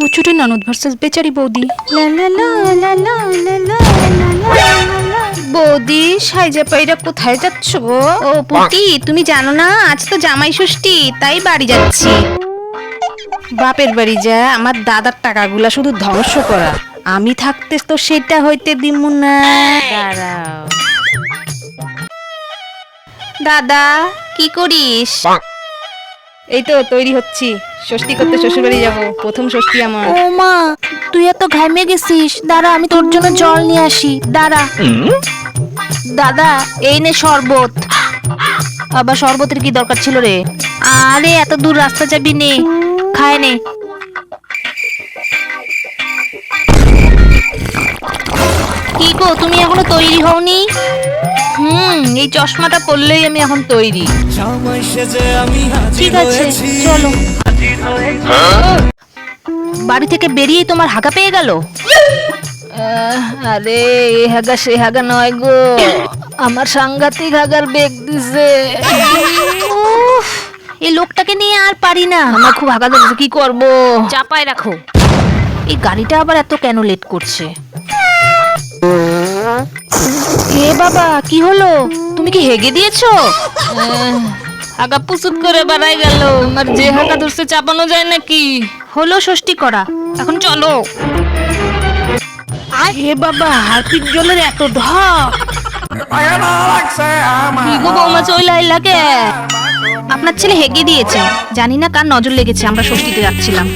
কচুরি ননদ ভার্সেস বেচারি বৌদি। বৌদি সাইজা পাইরা কোথায় যাচ্ছ গো? ও পুটি, তুমি জানো না আজ তো জামাই ষষ্ঠী, তাই বাড়ি যাচ্ছি। বাপের বাড়ি যা আমার দাদার টাকাগুলা শুধু ধ্বংস করা, আমি থাকতে তো সেটা হইতে দিমু না। দাঁড়াও দাদা, কি করিস? এই তো তৈরি হচ্ছি, ষষ্ঠী করতে শ্বশুর বাড়ি যাবো, প্রথম ষষ্ঠী আমার। ও মা, তুই এত ঘামে গেছিস, দাঁড়া আমি তোর জন্য জল নিয়ে আসি, দাঁড়া। দাদা এই নে শরবত। আবার শরবতের কি দরকার ছিল রে? আরে এত দূর রাস্তা যাবি, নে খায় নে। কি গো, তুমি এখনো তৈরি হওনি? এই চশমাটা পরলেই আমি এখন তৈরি। ঠিক আছে চলো। বাড়ি থেকে বেরিয়ে তোমার হাগা পেয়ে গেল? আরে এ হাগা সে হাগা নয় গো, আমার সাংঘাতিক হাগার বেগ দিছে। এই লোকটাকে নিয়ে আর পারি না, আমার খুব হাগা ধরেছে, কি করব? চাপায় রাখো। এই গাড়িটা আবার এত কেন লেট করছে? এ বাবা, কি হলো? তুমি কি হেগে দিয়েছো? হাগা পুসুত করে বাড়াই গেল, আমার যে হাগা ধরছে চাপানো যায় নাকি? হলো ষষ্ঠী করা, এখন চলো। এ বাবা, হারপিক জলের এত ঢপ! কি গো বৌমা, চইলা আইলা কে? আপনার ছেলে হেগে দিয়েছে, জানি না কার নজর লেগেছে, আমরা ষষ্ঠীতে যাচ্ছিলাম।